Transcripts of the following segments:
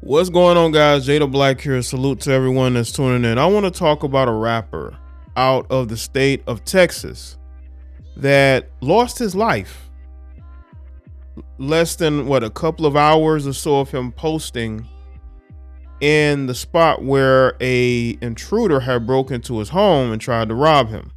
What's going on, guys? Jada Black here. Salute to everyone that's tuning in. I want to talk about a rapper out of the state of Texas that lost his life. Less than a couple of hours or so of him posting in the spot where a intruder had broken into his home and tried to rob him.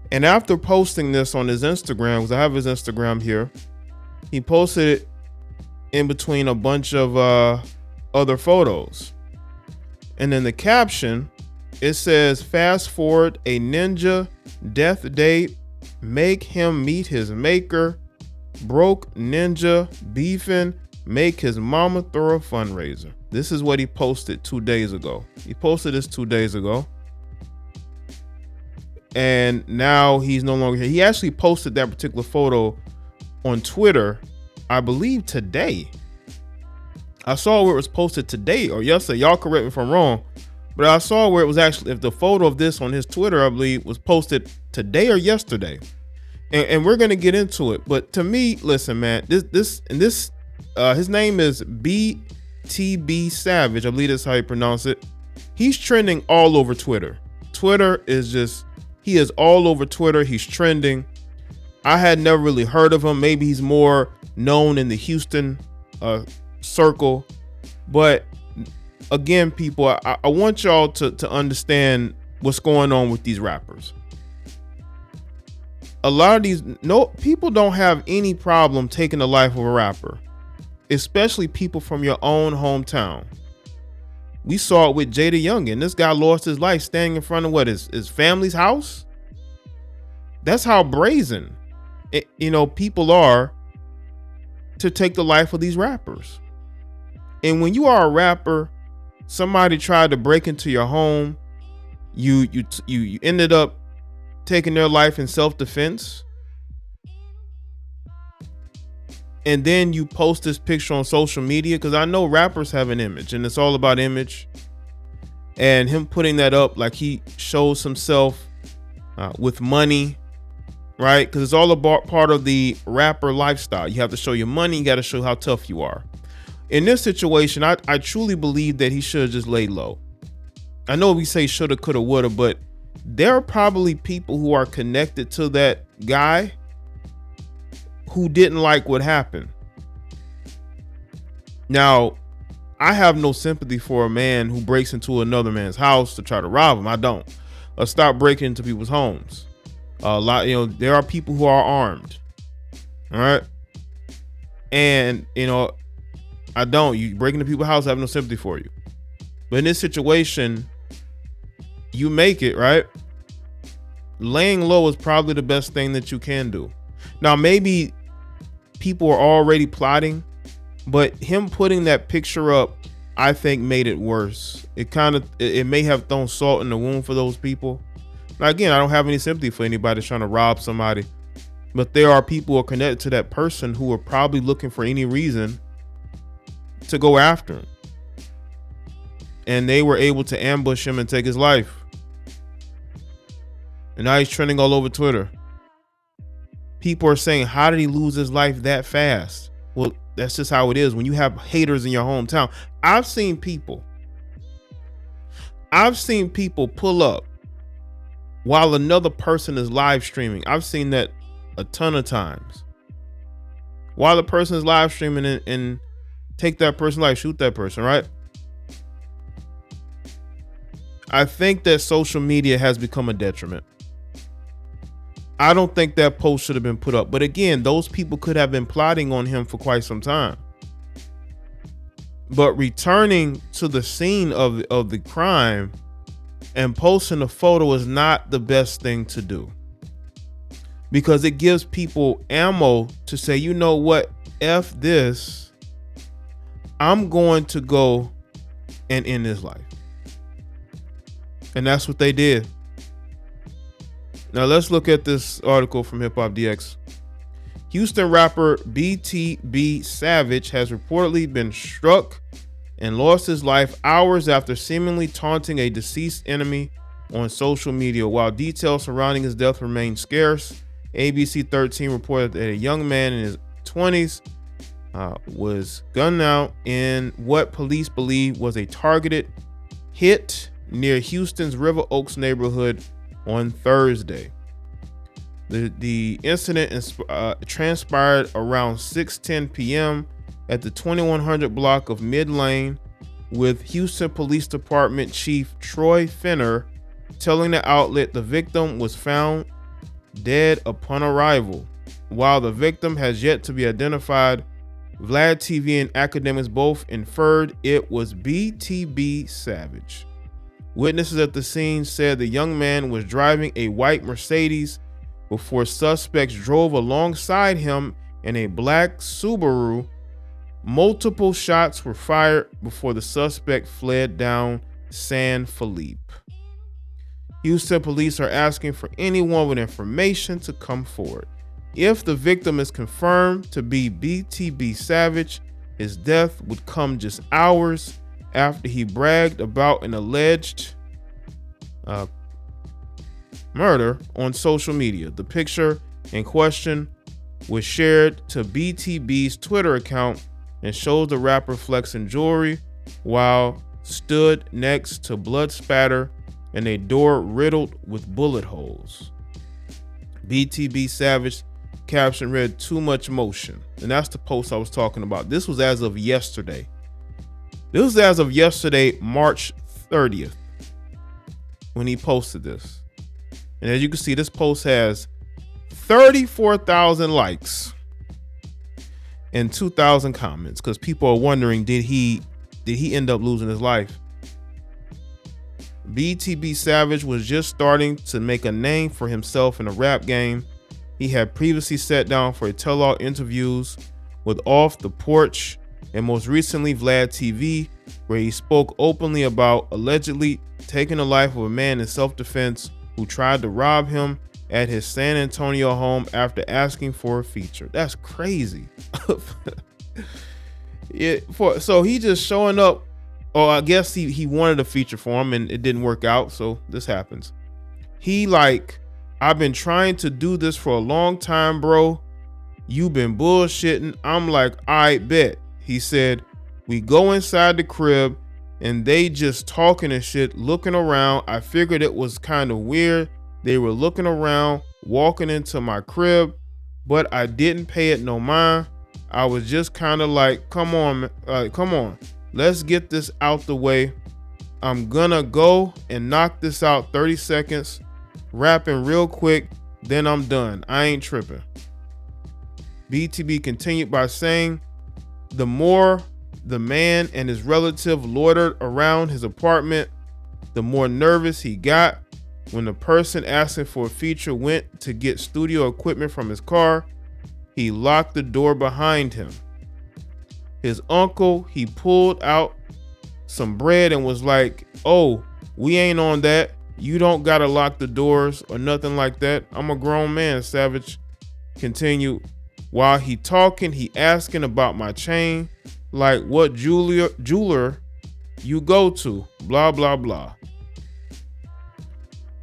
And after posting this on his Instagram, because I have his Instagram here, he posted it in between a bunch of other photos. And then the caption, it says, "Fast forward a ninja death date, make him meet his maker, broke ninja beefing, make his mama throw a fundraiser." This is what he posted 2 days ago. He posted this 2 days ago. And now he's no longer here. He actually posted that particular photo on Twitter, I believe today. I saw where it was posted today or yesterday. Y'all correct me if I'm wrong, but I saw where it was actually, if the photo of this on his Twitter, I believe, was posted today or yesterday. And we're gonna get into it. But to me, listen, man, his name is BTB Savage. I believe that's how you pronounce it. He's trending all over Twitter. Twitter is just, he is all over Twitter. He's trending. I had never really heard of him. Maybe he's more known in the Houston circle. But again, people, I want y'all to understand what's going on with these rappers. A lot of these people don't have any problem taking the life of a rapper, especially people from your own hometown. We saw it with Jaye the Youngin. This guy lost his life standing in front of his family's house. That's how brazen people are to take the life of these rappers. And when you are a rapper, somebody tried to break into your home, you ended up taking their life in self-defense, and then you post this picture on social media, because I know rappers have an image and it's all about image, and him putting that up like he shows himself with money, right? Because it's all about part of the rapper lifestyle. You have to show your money, you got to show how tough you are. In this situation, I truly believe that he should have just laid low. I know we say shoulda, coulda, woulda, but there are probably people who are connected to that guy who didn't like what happened. Now, I have no sympathy for a man who breaks into another man's house to try to rob him. I don't. Stop breaking into people's homes. There are people who are armed. All right. And, I don't. You break into people's house, I have no sympathy for you. But in this situation, you make it, right? Laying low is probably the best thing that you can do. Now, maybe people are already plotting, but him putting that picture up, I think, made it worse. It may have thrown salt in the wound for those people. Now, again, I don't have any sympathy for anybody trying to rob somebody, but there are people who are connected to that person who are probably looking for any reason to go after him. And they were able to ambush him and take his life. And now he's trending all over Twitter. People are saying, how did he lose his life that fast? Well, that's just how it is when you have haters in your hometown. I've seen people pull up while another person is live streaming. I've seen that a ton of times. While the person is live streaming and take that person's life, shoot that person, right? I think that social media has become a detriment. I don't think that post should have been put up. But again, those people could have been plotting on him for quite some time. But returning to the scene of the crime and posting a photo is not the best thing to do, because it gives people ammo to say, you know what, F this, I'm going to go and end his life. And that's what they did. Now let's look at this article from Hip Hop DX. Houston rapper BTB Savage has reportedly been struck and lost his life hours after seemingly taunting a deceased enemy on social media. While details surrounding his death remain scarce, ABC 13 reported that a young man in his 20s was gunned out in what police believe was a targeted hit near Houston's River Oaks neighborhood on Thursday. The incident transpired around 6:10 p.m. at the 2100 block of Mid Lane, with Houston Police Department Chief Troy Finner telling the outlet the victim was found dead upon arrival. While the victim has yet to be identified, Vlad TV and academics both inferred it was BTB Savage. Witnesses at the scene said the young man was driving a white Mercedes before suspects drove alongside him in a black Subaru. Multiple shots were fired before the suspect fled down San Felipe. Houston police are asking for anyone with information to come forward. If the victim is confirmed to be BTB Savage, his death would come just hours after he bragged about an alleged murder on social media. The picture in question was shared to BTB's Twitter account and shows the rapper flexing jewelry while stood next to blood spatter and a door riddled with bullet holes. BTB Savage caption read, "Too much motion." And that's the post I was talking about. This was as of yesterday. March 30th, when he posted this. And as you can see, this post has 34,000 likes and 2,000 comments, because people are wondering, did he end up losing his life? BTB Savage was just starting to make a name for himself in the rap game. He had previously sat down for tell-all interviews with Off the Porch and most recently Vlad TV, where he spoke openly about allegedly taking the life of a man in self-defense who tried to rob him at his San Antonio home after asking for a feature. That's crazy. So he just showing up. Oh, I guess he wanted a feature for him and it didn't work out. So this happens. He like, "I've been trying to do this for a long time, bro. You've been bullshitting." I'm like, "I bet." He said, "We go inside the crib and they just talking and shit, looking around. I figured it was kind of weird. They were looking around, walking into my crib, but I didn't pay it no mind. I was just kind of like, come on, let's get this out the way. I'm gonna go and knock this out 30 seconds, rapping real quick, then I'm done. I ain't tripping." BTB continued by saying, "The more the man and his relative loitered around his apartment, the more nervous he got. When the person asking for a feature went to get studio equipment from his car, he locked the door behind him. His uncle, he pulled out some bread and was like, 'Oh, we ain't on that. You don't gotta lock the doors or nothing like that. I'm a grown man,' Savage continued. While he talking, he asking about my chain, like what jeweler you go to, blah, blah, blah.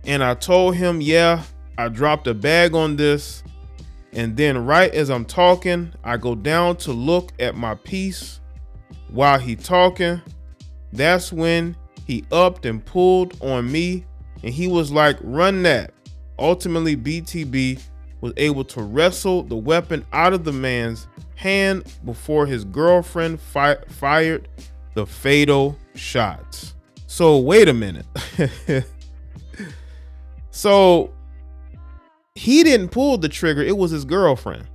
And I told him, yeah, I dropped a bag on this. And then right as I'm talking, I go down to look at my piece while he talking. That's when he upped and pulled on me and he was like, run that. Ultimately, BTB was able to wrestle the weapon out of the man's hand before his girlfriend fired the fatal shots. So wait a minute. So he didn't pull the trigger. It was his girlfriend.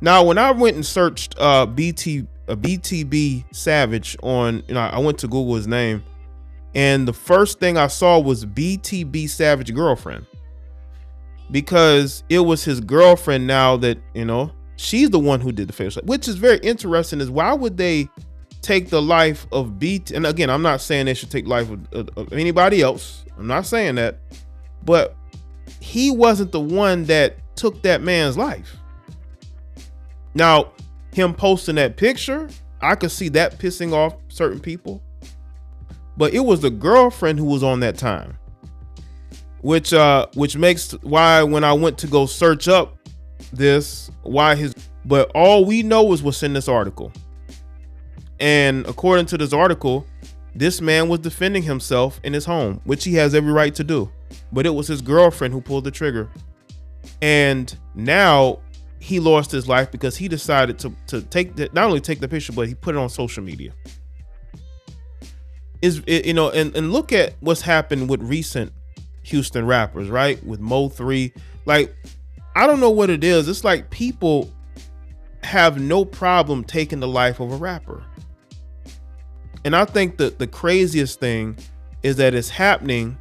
Now, when I went and searched BTB Savage on, I went to Google his name, and the first thing I saw was BTB Savage girlfriend, because it was his girlfriend now that, she's the one who did the fatal shot, which is very interesting. Is why would they take the life of BT? And again, I'm not saying they should take life of anybody else. I'm not saying that, but he wasn't the one that took that man's life. Now, him posting that picture, I could see that pissing off certain people, but it was the girlfriend who was on that time, which makes why when I went to go search up this, why his But all we know is what's in this article. And according to this article, this man was defending himself in his home, which he has every right to do. But it was his girlfriend who pulled the trigger. And now he lost his life because he decided to take not only take the picture, but he put it on social media. And look at what's happened with recent Houston rappers, right? With Mo3. Like, I don't know what it is. It's like people have no problem taking the life of a rapper. And I think that the craziest thing is that it's happening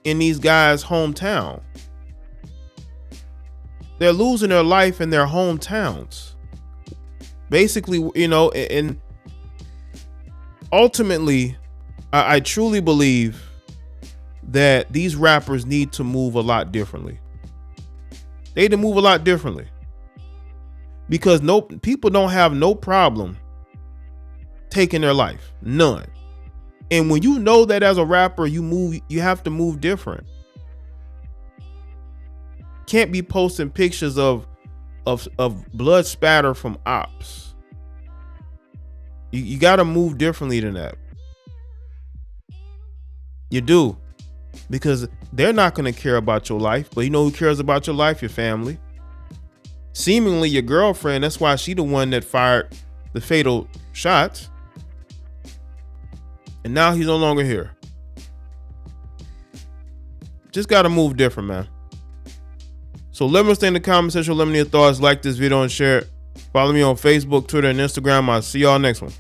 in these guys' hometown. They're losing their life in their hometowns. Basically, and ultimately, I truly believe that these rappers need to move a lot differently. They need to move a lot differently. Because people don't have no problem taking their life. None. And when you know that as a rapper, you have to move different. Can't be posting pictures of blood spatter from ops. You got to move differently than that. You do. Because they're not going to care about your life. But you know who cares about your life? Your family. Seemingly your girlfriend. That's why she the one that fired the fatal shots. And now he's no longer here. Just got to move different, man. So let me stay in the comment section. Let me know your thoughts. Like this video and share it. Follow me on Facebook, Twitter, and Instagram. I'll see y'all next one.